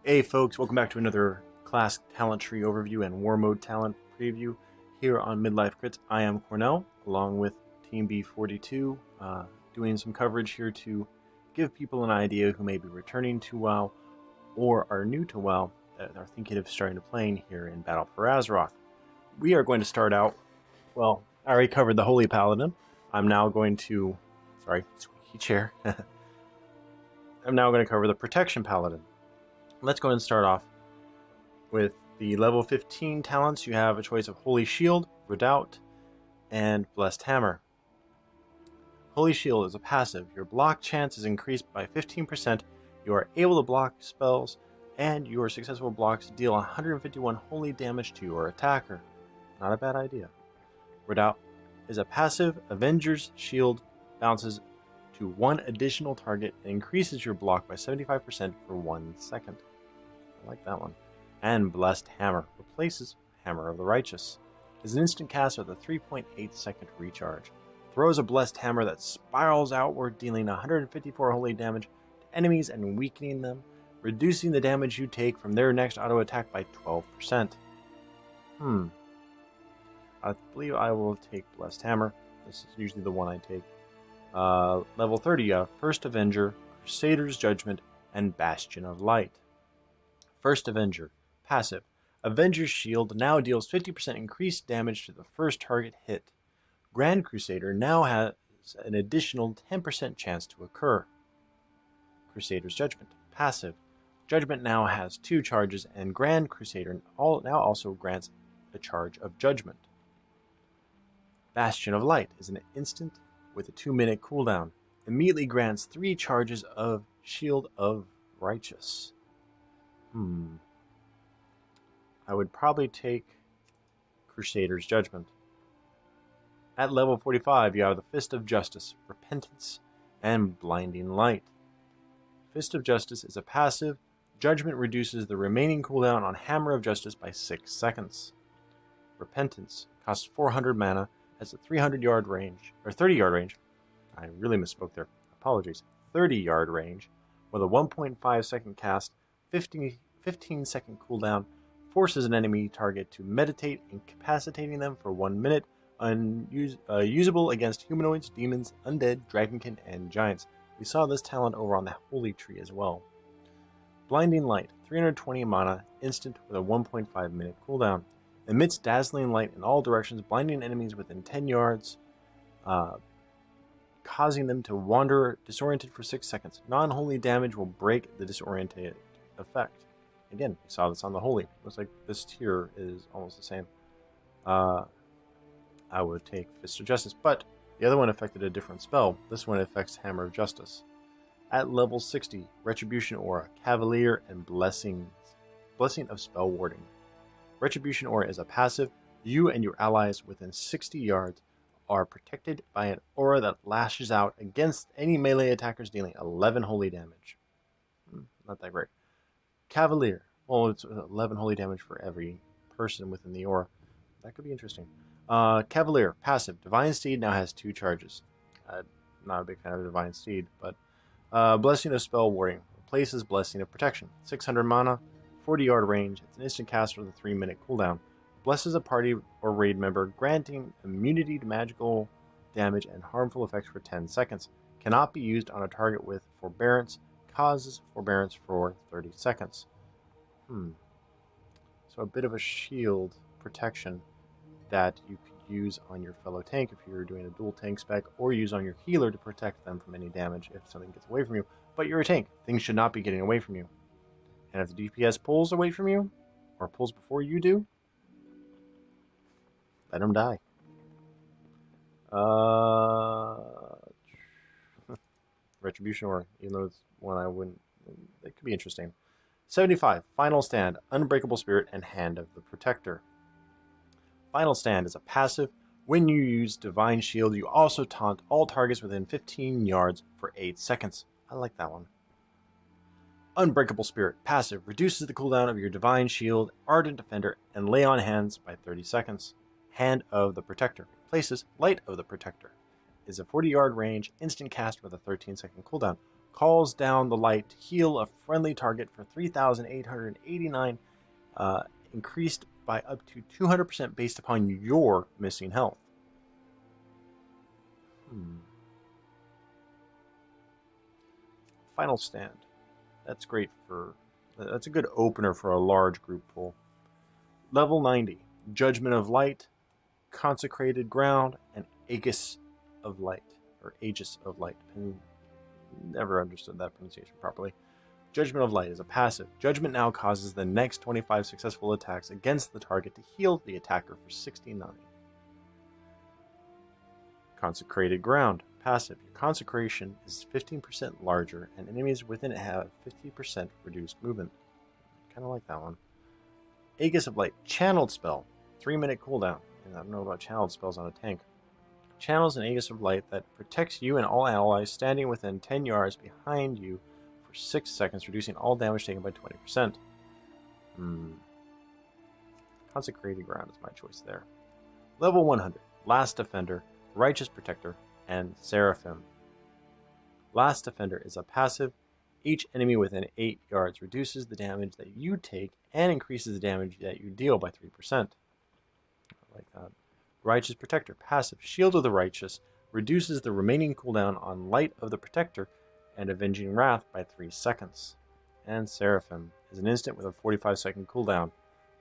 Hey folks, welcome back to another class talent tree overview and Warmode talent preview here on Midlife Crits. I am Cornell, along with Team B42, doing some coverage here to give people an idea who may be returning to WoW or are new to WoW that are thinking of starting to play here in Battle for Azeroth. We are going to start out, well, I already covered the Holy Paladin. I'm now going to, sorry, squeaky chair. I'm now going to cover the Protection Paladin. Let's go ahead and start off with the level 15 talents. You have a choice of Holy Shield, Redoubt, and Blessed Hammer. Holy Shield is a passive. Your block chance is increased by 15%. You are able to block spells, and your successful blocks deal 151 holy damage to your attacker. Not a bad idea. Redoubt is a passive. Avenger's Shield bounces to one additional target and increases your block by 75% for 1 second. I like that one. And Blessed Hammer replaces Hammer of the Righteous. Is an instant cast with a 3.8 second recharge. Throws a Blessed Hammer that spirals outward, dealing 154 holy damage to enemies and weakening them, reducing the damage you take from their next auto attack by 12%. I believe I will take Blessed Hammer. This is usually the one I take. Level 30, you have First Avenger, Crusader's Judgment, and Bastion of Light. First Avenger, passive. Avenger's Shield now deals 50% increased damage to the first target hit. Grand Crusader now has an additional 10% chance to occur. Crusader's Judgment, passive. Judgment now has 2 charges, and Grand Crusader now also grants a charge of Judgment. Bastion of Light is an instant with a 2-minute cooldown. Immediately grants 3 charges of Shield of Righteous. I would probably take Crusader's Judgment. At level 45, you have the Fist of Justice, Repentance, and Blinding Light. Fist of Justice is a passive. Judgment reduces the remaining cooldown on Hammer of Justice by 6 seconds. Repentance costs 400 mana, has a 300-yard range, or 30-yard range. I really misspoke there. Apologies. 30-yard range with a 1.5 second cast, 15-second cooldown, forces an enemy target to meditate, incapacitating them for 1 minute, usable against humanoids, demons, undead, dragonkin, and giants. We saw this talent over on the Holy Tree as well. Blinding Light, 320 mana, instant with a 1.5 minute cooldown. Emits dazzling light in all directions, blinding enemies within 10 yards, causing them to wander disoriented for 6 seconds. Non-holy damage will break the disoriented effect. Again, we saw this on the Holy. Looks like this tier is almost the same. I would take Fist of Justice, but the other one affected a different spell. This one affects Hammer of Justice. At level 60, Retribution Aura, Cavalier, and Blessing of Spell Warding. Retribution Aura is a passive. You and your allies within 60 yards are protected by an aura that lashes out against any melee attackers, dealing 11 holy damage. Not that great. Cavalier. Well, it's 11 holy damage for every person within the aura. That could be interesting. Cavalier, passive. Divine Steed now has 2 charges. Not a big fan of Divine Steed, but Blessing of Spell Warding replaces Blessing of Protection. 600 mana, 40-yard range. It's an instant cast with a 3-minute cooldown. Blesses a party or raid member, granting immunity to magical damage and harmful effects for 10 seconds. Cannot be used on a target with Forbearance. Causes Forbearance for 30 seconds. So a bit of a shield protection that you could use on your fellow tank if you're doing a dual tank spec, or use on your healer to protect them from any damage if something gets away from you. But you're a tank. Things should not be getting away from you. And if the DPS pulls away from you, or pulls before you do, let him die. Retribution Aura, even though it's one I wouldn't, it could be interesting. 75, Final Stand, Unbreakable Spirit, and Hand of the Protector. Final Stand is a passive. When you use Divine Shield, you also taunt all targets within 15 yards for 8 seconds. I like that one. Unbreakable Spirit, passive, reduces the cooldown of your Divine Shield, Ardent Defender, and Lay on Hands by 30 seconds. Hand of the Protector, replaces Light of the Protector. Is a 40-yard range, instant cast with a 13-second cooldown. calls down the light to heal a friendly target for 3,889, increased by up to 200% based upon your missing health. Final Stand. That's great that's a good opener for a large group pool. Level 90. Judgment of Light, Consecrated Ground, and Aegis of Light. Or Aegis of Light. Never understood that pronunciation properly. Judgment of Light is a passive. Judgment now causes the next 25 successful attacks against the target to heal the attacker for 69. Consecrated Ground. Passive. Your consecration is 15% larger, and enemies within it have 50% reduced movement. Kind of like that one. Aegis of Light. Channeled spell. 3-minute cooldown. And I don't know about channeled spells on a tank. Channels an Aegis of Light that protects you and all allies standing within 10 yards behind you for 6 seconds, reducing all damage taken by 20%. Consecrated Ground is my choice there. Level 100. Last Defender, Righteous Protector, and Seraphim. Last Defender is a passive. Each enemy within 8 yards reduces the damage that you take and increases the damage that you deal by 3%. I like that. Righteous Protector. Passive. Shield of the Righteous reduces the remaining cooldown on Light of the Protector and Avenging Wrath by 3 seconds. And Seraphim is an instant with a 45-second cooldown.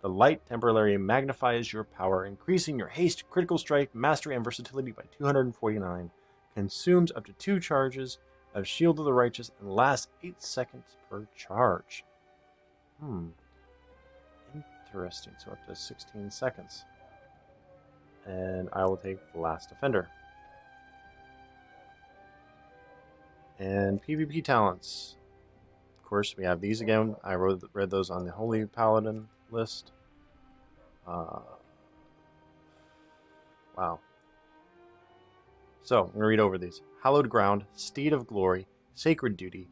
The light temporarily magnifies your power, increasing your haste, critical strike, mastery, and versatility by 249. Consumes up to 2 charges of Shield of the Righteous and lasts 8 seconds per charge. Interesting. So up to 16 seconds. And I will take the Last Defender. And PvP talents. Of course, we have these again. I read those on the Holy Paladin list. Wow. So, I'm going to read over these. Hallowed Ground, Steed of Glory, Sacred Duty,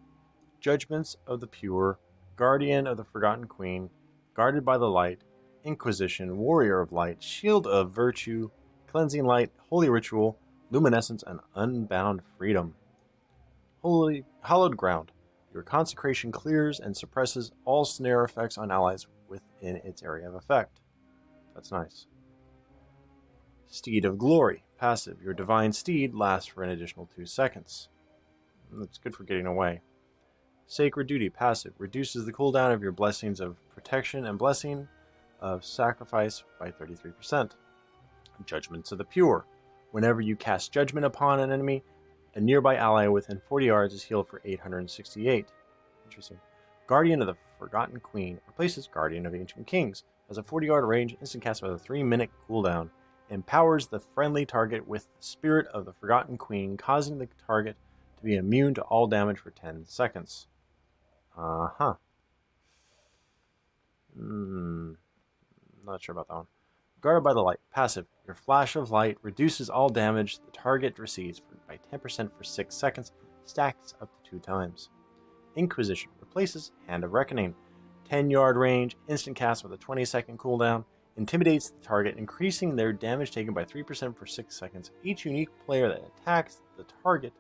Judgments of the Pure, Guardian of the Forgotten Queen, Guarded by the Light, Inquisition, Warrior of Light, Shield of Virtue, Cleansing Light, Holy Ritual, Luminescence, and Unbound Freedom. Hallowed Ground. Your consecration clears and suppresses all snare effects on allies within its area of effect. That's nice. Steed of Glory. Passive. Your divine steed lasts for an additional 2 seconds. That's good for getting away. Sacred Duty. Passive. Reduces the cooldown of your blessings of protection and blessing of sacrifice by 33%. Judgments of the Pure. Whenever you cast judgment upon an enemy, a nearby ally within 40 yards is healed for 868. Interesting. Guardian of the Forgotten Queen replaces Guardian of Ancient Kings. Has a 40-yard range, instant cast with a 3-minute cooldown. Empowers the friendly target with the Spirit of the Forgotten Queen, causing the target to be immune to all damage for 10 seconds. Not sure about that one. Guarded by the Light. Passive. Your Flash of Light reduces all damage the target receives by 10% for 6 seconds. Stacks up to 2 times. Inquisition. Replaces Hand of Reckoning. 10-yard range. Instant cast with a 20-second cooldown. Intimidates the target, increasing their damage taken by 3% for 6 seconds. Each unique player that attacks the target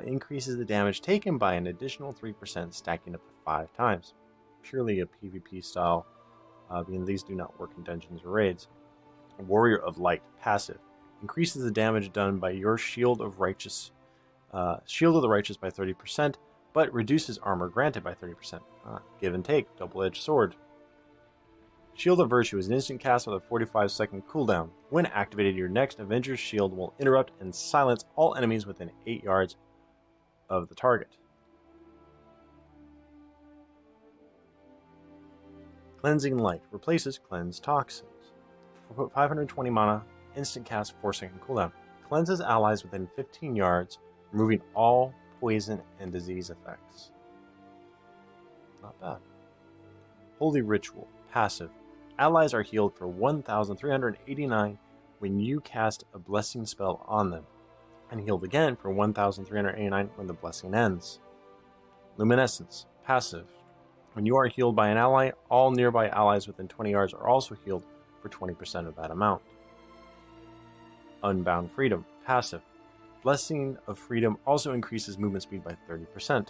increases the damage taken by an additional 3%, stacking up to 5 times. Purely a PvP style, being these do not work in dungeons or raids. Warrior of Light. Passive. Increases the damage done by your Shield of the Righteous by 30%, but reduces armor granted by 30%. Give and take. Double-edged sword. Shield of Virtue is an instant cast with a 45-second cooldown. When activated, your next Avenger's Shield will interrupt and silence all enemies within 8 yards of the target. Cleansing Light replaces Cleanse Toxins. 520 mana, instant cast, 4-second cooldown. Cleanses allies within 15 yards, removing all poison and disease effects. Not bad. Holy Ritual. Passive. Allies are healed for 1,389 when you cast a blessing spell on them, and healed again for 1,389 when the blessing ends. Luminescence. Passive. When you are healed by an ally, all nearby allies within 20 yards are also healed for 20% of that amount. Unbound Freedom. Passive. Blessing of Freedom also increases movement speed by 30%.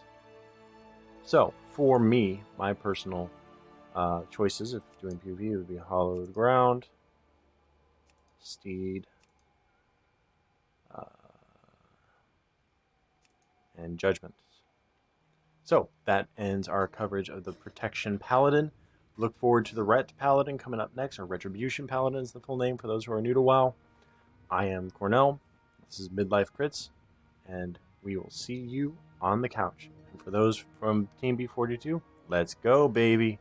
So, for me, my personal choices, if doing PvP, it would be Hallowed Ground, Steed, and Judgment. So, that ends our coverage of the Protection Paladin. Look forward to the Ret Paladin coming up next, or Retribution Paladin is the full name for those who are new to WoW. I am Cornell. This is Midlife Crits, and we will see you on the couch. And for those from Team B42, let's go, baby!